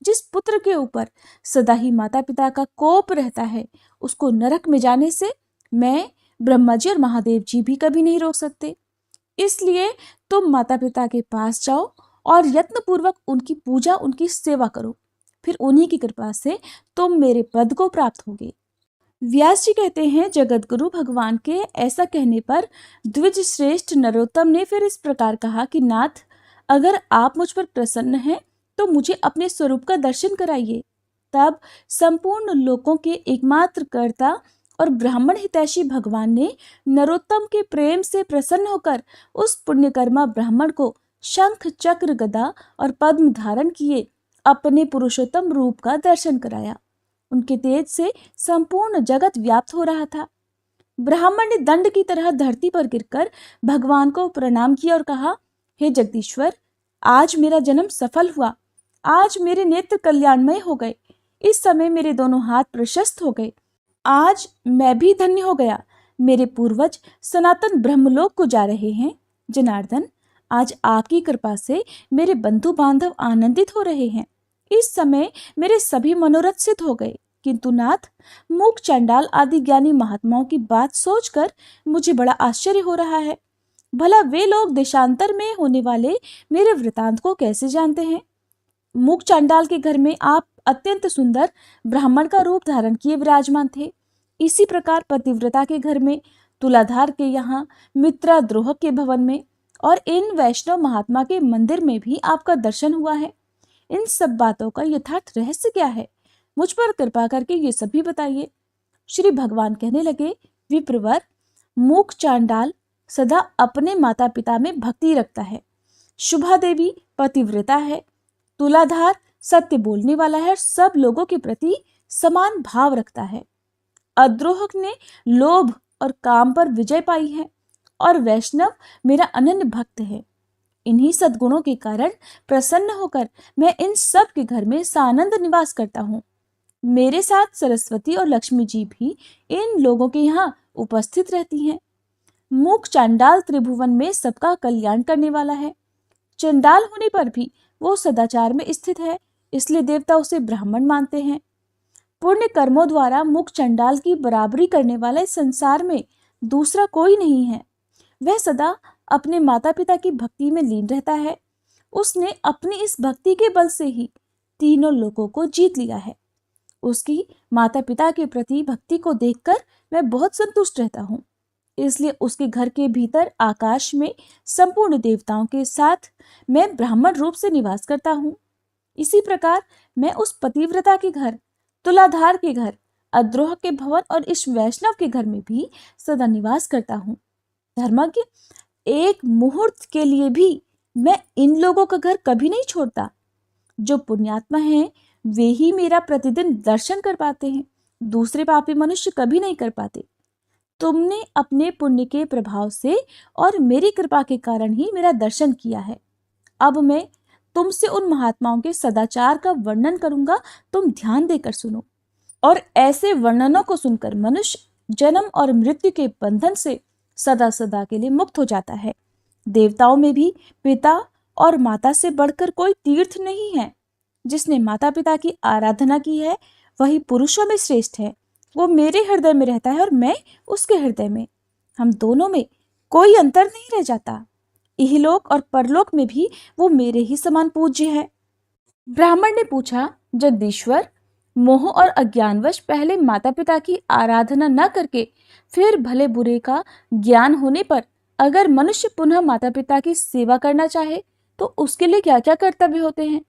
जिस पुत्र के ऊपर सदा ही माता पिता का कोप रहता है, उसको नरक में जाने से मैं, ब्रह्मा जी और महादेव जी भी कभी नहीं रोक सकते। इसलिए तुम माता पिता के पास जाओ और यत्नपूर्वक उनकी पूजा, उनकी सेवा करो, फिर उन्हीं की कृपा से तुम मेरे पद को प्राप्त होगे। व्यास जी कहते हैं, जगत गुरु भगवान के ऐसा कहने पर द्विज श्रेष्ठ नरोत्तम ने फिर इस प्रकार कहा कि नाथ, अगर आप मुझ पर प्रसन्न हैं तो मुझे अपने स्वरूप का दर्शन कराइए। तब संपूर्ण लोकों के एकमात्र कर्ता और ब्राह्मण हितैषी भगवान ने नरोत्तम के प्रेम से प्रसन्न होकर उस पुण्यकर्मा ब्राह्मण को शंख, चक्र, गदा और पद्म धारण किए अपने पुरुषोत्तम रूप का दर्शन कराया। उनके तेज से संपूर्ण जगत व्याप्त हो रहा था। ब्राह्मण ने दंड की तरह धरती पर गिरकर भगवान को प्रणाम किया और कहा, हे जगदीश्वर, आज मेरा जन्म सफल हुआ। आज मेरे नेत्र कल्याणमय हो गए। इस समय मेरे दोनों हाथ प्रशस्त हो गए। आज मैं भी धन्य हो गया। मेरे पूर्वज सनातन ब्रह्मलोक को जा रहे हैं। जनार्दन, आज आपकी कृपा से मेरे बंधु बांधव आनंदित हो रहे हैं। इस समय मेरे सभी मनोरथ सिद्ध हो गए, किंतु नाथ, मूक चंडाल आदि ज्ञानी महात्माओं की बात सोचकर मुझे बड़ा आश्चर्य हो रहा है। भला वे लोग देशांतर में होने वाले मेरे वृतांत को कैसे जानते हैं? मूक चंडाल के घर में आप अत्यंत सुंदर ब्राह्मण का रूप धारण किए विराजमान थे। इसी प्रकार पतिव्रता के घर में, तुलाधार के यहाँ, मित्राद्रोह के भवन में और इन वैष्णव महात्मा के मंदिर में भी आपका दर्शन हुआ है। इन सब बातों का यथार्थ रहस्य क्या है? मुझ पर कृपा करके ये सभी बताइए। श्री भगवान कहने लगे, विप्रवर, मूक चांडाल सदा अपने माता पिता में भक्ति रखता है। शुभा देवी पतिव्रता है। तुलाधार सत्य बोलने वाला है, सब लोगों के प्रति समान भाव रखता है। अद्रोह ने लोभ और काम पर विजय पाई है और वैष्णव मेरा अनन्य भक्त है। इन्हीं सद्गुणों के कारण प्रसन्न होकर मैं इन सब के घर में सानंद निवास करता हूँ। मेरे साथ सरस्वती और लक्ष्मी जी भी इन लोगों के यहाँ उपस्थित रहती हैं। मूक चांडाल त्रिभुवन में सबका कल्याण करने वाला है। चंडाल होने पर भी वो सदाचार में स्थित है, इसलिए देवता उसे ब्राह्मण मानते हैं। पुण्य कर्मों द्वारा मूक चंडाल की बराबरी करने वाला इस संसार में दूसरा कोई नहीं है। वह सदा अपने माता पिता की भक्ति में लीन रहता है। उसने अपनी इस भक्ति के बल से ही तीनों लोगों को जीत लिया है। उसकी माता पिता के प्रति भक्ति को देखकर मैं बहुत संतुष्ट रहता हूँ। इसलिए उसके घर के भीतर आकाश में संपूर्ण देवताओं के साथ मैं ब्राह्मण रूप से निवास करता हूँ। इसी प्रकार मैं उस पतिव्रता के घर, तुलाधार के घर, अद्रोह के भवन और इस वैष्णव के घर में भी सदा निवास करता हूँ। धर्मज्ञ, एक मुहूर्त के लिए भी मैं इन लोगों का घर कभी नहीं छोड़ता। जो पुण्यात्मा हैं वे ही मेरा प्रतिदिन दर्शन कर पाते हैं, दूसरे पापी मनुष्य कभी नहीं कर पाते। तुमने अपने पुण्य के प्रभाव से और मेरी कृपा के कारण ही मेरा दर्शन किया है। अब मैं तुमसे उन महात्माओं के सदाचार का वर्णन करूंगा, तुम ध्यान देकर सुनो। और ऐसे वर्णनों को सुनकर मनुष्य जन्म और मृत्यु के बंधन से सदा सदा के लिए मुक्त हो जाता है। देवताओं में भी पिता और माता से बढ़कर कोई तीर्थ नहीं है। जिसने माता पिता की आराधना की है वही पुरुषों में श्रेष्ठ है। वो मेरे हृदय में रहता है और मैं उसके हृदय में। हम दोनों में कोई अंतर नहीं रह जाता। इहलोक और परलोक में भी वो मेरे ही समान पूज्य है। ब्राह्मण ने पूछा, जगदीश्वर, मोह और अज्ञानवश पहले माता पिता की आराधना न करके फिर भले बुरे का ज्ञान होने पर अगर मनुष्य पुनः माता पिता की सेवा करना चाहे तो उसके लिए क्या क्या कर्तव्य होते हैं?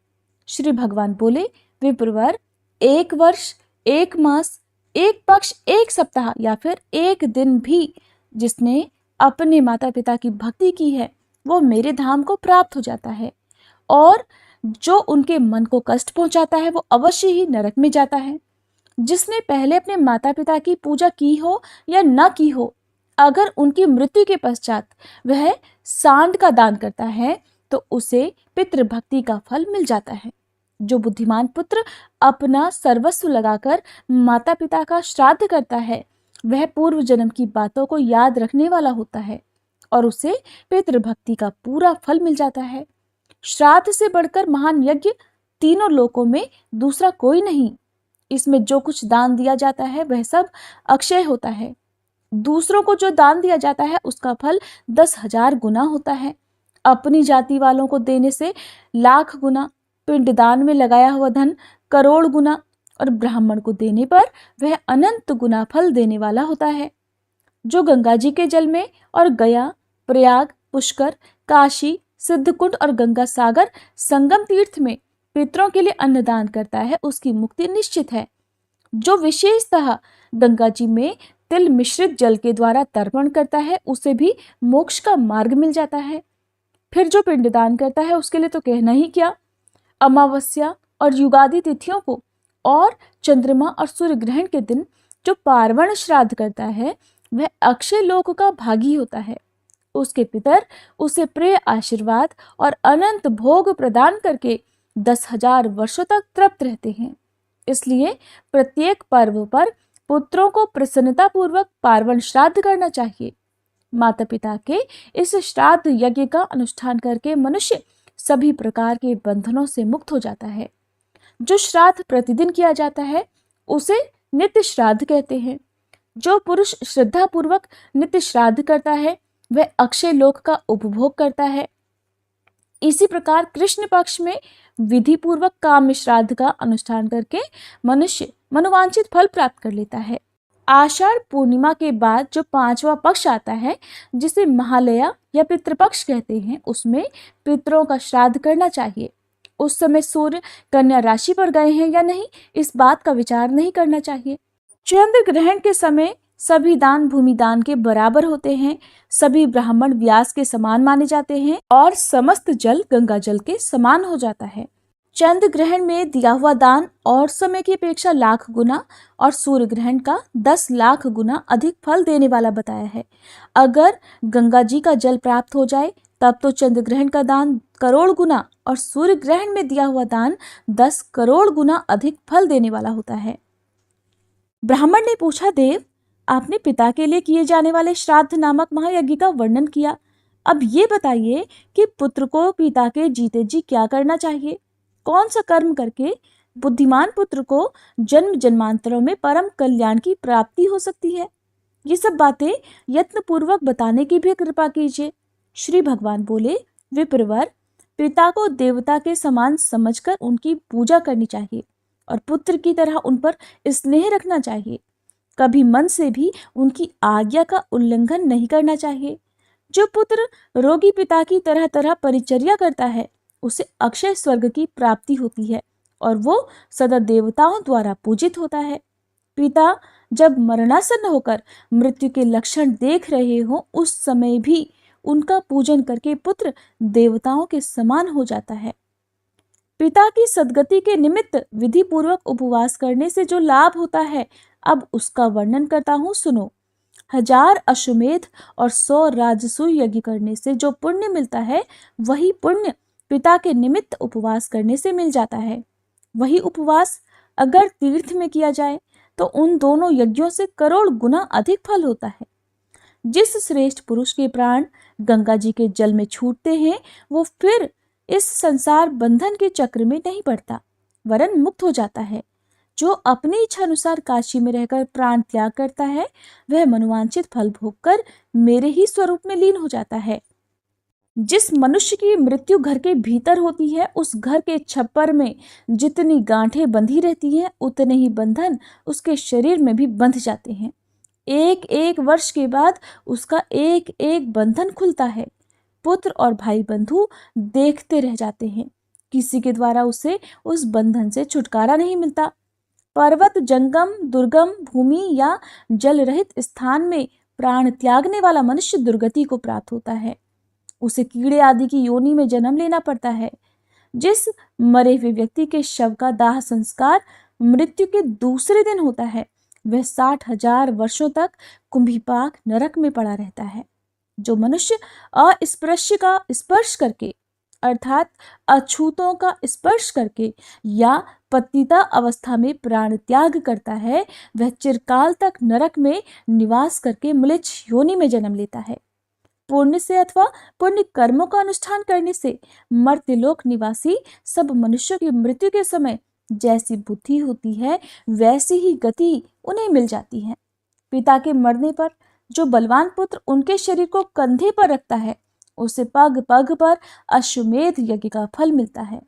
श्री भगवान बोले, विप्रवर, 1 वर्ष, 1 मास, 1 पक्ष, 1 सप्ताह या फिर 1 दिन भी जिसने अपने माता पिता की भक्ति की है वो मेरे धाम को प्राप्त हो जाता है, और जो उनके मन को कष्ट पहुंचाता है वो अवश्य ही नरक में जाता है। जिसने पहले अपने माता पिता की पूजा की हो या न की हो, अगर उनकी मृत्यु के पश्चात वह सांड का दान करता है तो उसे पितृभक्ति का फल मिल जाता है। जो बुद्धिमान पुत्र अपना सर्वस्व लगाकर माता पिता का श्राद्ध करता है वह पूर्व जन्म की बातों को याद रखने वाला होता है और उसे पितृभक्ति का पूरा फल मिल जाता है। श्राद्ध से बढ़कर महान यज्ञ तीनों लोकों में दूसरा कोई नहीं। इसमें जो कुछ दान दिया जाता है वह सब अक्षय होता है। दूसरों को जो दान दिया जाता है उसका फल 10,000 गुना होता है। अपनी जाति वालों को देने से 1,00,000 गुना, पिंडदान में लगाया हुआ धन करोड़ गुना, और ब्राह्मण को देने पर वह अनंत गुना फल देने वाला होता है। जो गंगा जी के जल में और गया, प्रयाग, पुष्कर, काशी, सिद्धकुंड और गंगा सागर संगम तीर्थ में पितरों के लिए अन्नदान करता है उसकी मुक्ति निश्चित है। जो विशेषतः गंगा जी में तिल मिश्रित जल के द्वारा तर्पण करता है उसे भी मोक्ष का मार्ग मिल जाता है। फिर जो पिंडदान करता है उसके लिए तो कहना ही क्या। अमावस्या और युगादि तिथियों को और चंद्रमा और सूर्य ग्रहण के दिन जो पार्वण श्राद्ध करता है वह अक्षय लोक का भागी होता है। उसके पितर उसे प्रिय आशीर्वाद और अनंत भोग प्रदान करके 10,000 वर्षों तक तृप्त रहते हैं। इसलिए प्रत्येक पर्व पर पुत्रों को प्रसन्नता पूर्वक पार्वण श्राद्ध करना चाहिए। माता पिता के इस श्राद्ध यज्ञ का अनुष्ठान करके मनुष्य सभी प्रकार के बंधनों से मुक्त हो जाता है। जो श्राद्ध प्रतिदिन किया जाता है उसे नित्य श्राद्ध कहते हैं। जो पुरुष श्रद्धा पूर्वक नित्य श्राद्ध करता है वह अक्षय लोक का उपभोग करता है। इसी प्रकार कृष्ण पक्ष में विधि पूर्वक काम्य श्राद्ध का अनुष्ठान करके मनुष्य मनोवांछित फल प्राप्त कर लेता है। आषाढ़ पूर्णिमा के बाद जो 5वां पक्ष आता है, जिसे महालया या पितृपक्ष कहते हैं, उसमें पितरों का श्राद्ध करना चाहिए। उस समय सूर्य कन्या राशि पर गए हैं या नहीं, इस बात का विचार नहीं करना चाहिए। चंद्र ग्रहण के समय सभी दान भूमि दान के बराबर होते हैं। सभी ब्राह्मण व्यास के समान माने जाते हैं और समस्त जल गंगा जल के समान हो जाता है। चंद्र ग्रहण में दिया हुआ दान और समय की अपेक्षा लाख गुना और सूर्य ग्रहण का 10 लाख गुना अधिक फल देने वाला बताया है। अगर गंगा जी का जल प्राप्त हो जाए तब तो चंद्र ग्रहण का दान करोड़ गुना और सूर्य ग्रहण में दिया हुआ दान 10 करोड़ गुना अधिक फल देने वाला होता है। ब्राह्मण ने पूछा, देव, आपने पिता के लिए किए जाने वाले श्राद्ध नामक महायज्ञ का वर्णन किया। अब ये बताइए कि पुत्र को पिता के जीते जी क्या करना चाहिए? कौन सा कर्म करके बुद्धिमान पुत्र को जन्म जन्मांतरों में परम कल्याण की प्राप्ति हो सकती है? ये सब बातें यत्न पूर्वक बताने की भी कृपा कीजिए। श्री भगवान बोले, विप्रवर, पिता को देवता के समान समझकर उनकी पूजा करनी चाहिए और पुत्र की तरह उन पर स्नेह रखना चाहिए। कभी मन से भी उनकी आज्ञा का उल्लंघन नहीं करना चाहिए। जो पुत्र रोगी पिता की तरह तरह परिचर्या करता है उसे अक्षय स्वर्ग की प्राप्ति होती है और वो सदा देवताओं द्वारा पूजित होता है। पिता जब मरणासन्न होकर मृत्यु के लक्षण देख रहे हो उस समय भी उनका पूजन करके पुत्र देवताओं के समान हो जाता है। पिता की सद्गति के निमित्त विधि पूर्वक उपवास करने से जो लाभ होता है, अब उसका वर्णन करता हूँ, सुनो। 1000 अश्वमेध और 100 राजसूय यज्ञ करने से जो पुण्य मिलता है वही पुण्य पिता के निमित्त उपवास करने से मिल जाता है। वही उपवास अगर तीर्थ में किया जाए तो उन दोनों यज्ञों से करोड़ गुना अधिक फल होता है। जिस श्रेष्ठ पुरुष के प्राण गंगा जी के जल में छूटते हैं वो फिर इस संसार बंधन के चक्र में नहीं पड़ता, वरन मुक्त हो जाता है। जो अपनी इच्छा अनुसार काशी में रहकर प्राण त्याग करता है वह मनोवांछित फल भोगकर मेरे ही स्वरूप में लीन हो जाता है। जिस मनुष्य की मृत्यु घर के भीतर होती है उस घर के छप्पर में जितनी गांठें बंधी रहती हैं उतने ही बंधन उसके शरीर में भी बंध जाते हैं। 1-1 वर्ष के बाद उसका एक एक बंधन खुलता है। पुत्र और भाई बंधु देखते रह जाते हैं, किसी के द्वारा उसे उस बंधन से छुटकारा नहीं मिलता। पर्वत, जंगम, दुर्गम भूमि या जल रहित स्थान में प्राण त्यागने वाला मनुष्य दुर्गति को प्राप्त होता है। उसे कीड़े आदि की योनि में जन्म लेना पड़ता है। जिस मरे हुए व्यक्ति के शव का दाह संस्कार मृत्यु के दूसरे दिन होता है वह 60,000 वर्षों तक कुंभीपाक नरक में पड़ा रहता है। जो मनुष्य अस्पृश्य का स्पर्श करके अर्थात अछूतों का स्पर्श करके या पतिता अवस्था में प्राण त्याग करता है वह चिरकाल तक नरक में निवास करके म्लेच्छ योनि में जन्म लेता है। पुण्य से अथवा पुण्य कर्मों का अनुष्ठान करने से मर्त्यलोक निवासी सब मनुष्यों की मृत्यु के समय जैसी बुद्धि होती है वैसी ही गति उन्हें मिल जाती है। पिता के मरने पर जो बलवान पुत्र उनके शरीर को कंधे पर रखता है उसे पग पग पर अश्वमेध यज्ञ का फल मिलता है।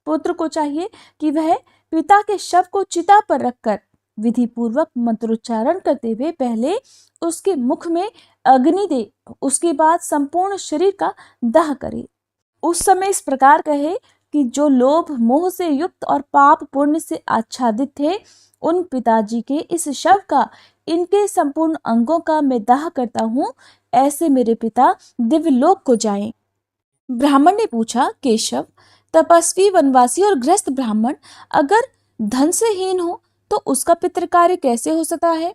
पुत्र को चाहिए कि वह पिता के शव को चिता पर रखकर विधि पूर्वक मंत्रोच्चारण करते हुए पहले उसके मुख में अग्नि दे, उसके बाद संपूर्ण शरीर का दाह करे। उस समय इस प्रकार कहे कि जो लोभ मोह से युक्त और पाप पुण्य से आच्छादित थे उन पिताजी के इस शव का इनके संपूर्ण अंगों का मैं दाह करता हूँ, ऐसे मेरे पिता दिव्य लोक को जाएं। ब्राह्मण ने पूछा, केशव, तपस्वी, वनवासी और गृहस्थ ब्राह्मण अगर धन से हीन हो तो उसका पितृ कार्य कैसे हो सकता है?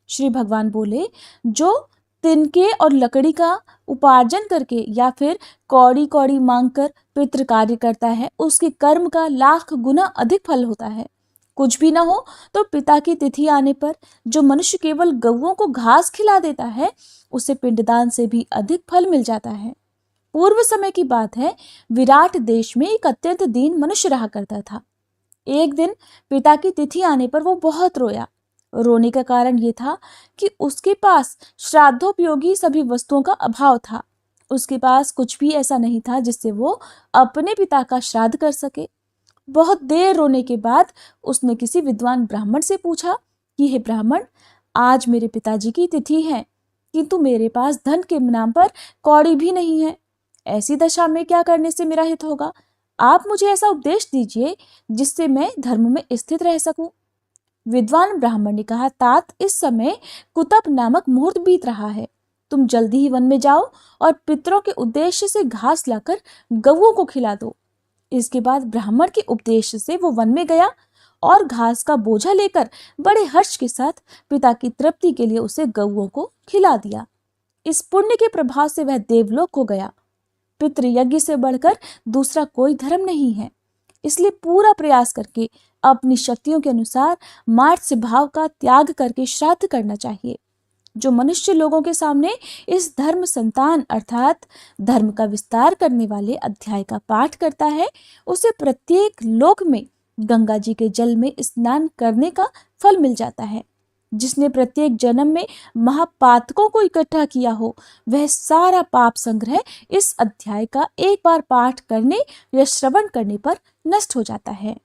श्री भगवान बोले, जो तिनके और लकड़ी का उपार्जन करके या फिर कौड़ी कौड़ी मांगकर पितृ कार्य करता है उसके कर्म का लाख गुना अधिक फल होता है। कुछ भी ना हो तो पिता की तिथि आने पर जो मनुष्य केवल गौओं को घास खिला देता है, उसे पिंडदान से भी अधिक फल मिल जाता है। पूर्व समय की बात है, विराट देश में एक अत्यंत दीन मनुष्य रहा करता था। एक दिन पिता की तिथि आने पर वो बहुत रोया। रोने का कारण ये था कि उसके पास श्राद्धोपयोगी सभी वस्तुओं का अभाव था। उसके पास कुछ भी ऐसा नहीं था जिससे वो अपने पिता का श्राद्ध कर सके। बहुत देर रोने के बाद उसने किसी विद्वान ब्राह्मण से पूछा कि हे ब्राह्मण, आज मेरे पिताजी की तिथि है, किंतु मेरे पास धन के नाम पर कौड़ी भी नहीं है। ऐसी दशा में क्या करने से मेरा हित होगा? आप मुझे ऐसा उपदेश दीजिए जिससे मैं धर्म में स्थित रह सकूं। विद्वान ब्राह्मण ने कहा, तात, इस समय कुतप नामक मुहूर्त बीत रहा है। तुम जल्दी ही वन में जाओ और पितरों के उद्देश्य से घास लाकर गौओं को खिला दो। इसके बाद ब्राह्मण के उपदेश से वो वन में गया और घास का बोझा लेकर बड़े हर्ष के साथ पिता की तृप्ति के लिए उसे गौओं को खिला दिया। इस पुण्य के प्रभाव से वह देवलोक हो गया। पितृयज्ञ से बढ़कर दूसरा कोई धर्म नहीं है। इसलिए पूरा प्रयास करके अपनी शक्तियों के अनुसार मार्त्य भाव का त्याग करके श्राद्ध करना चाहिए। जो मनुष्य लोगों के सामने इस धर्म संतान अर्थात धर्म का विस्तार करने वाले अध्याय का पाठ करता है, उसे प्रत्येक लोक में गंगा जी के जल में स्नान करने का फल मिल जाता है। जिसने प्रत्येक जन्म में महापातकों को इकट्ठा किया हो, वह सारा पाप संग्रह इस अध्याय का एक बार पाठ करने या श्रवण करने पर नष्ट हो जाता है।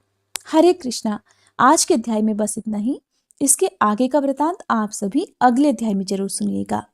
हरे कृष्णा। आज के अध्याय में बस इतना ही। इसके आगे का वृतांत आप सभी अगले अध्याय में जरूर सुनिएगा।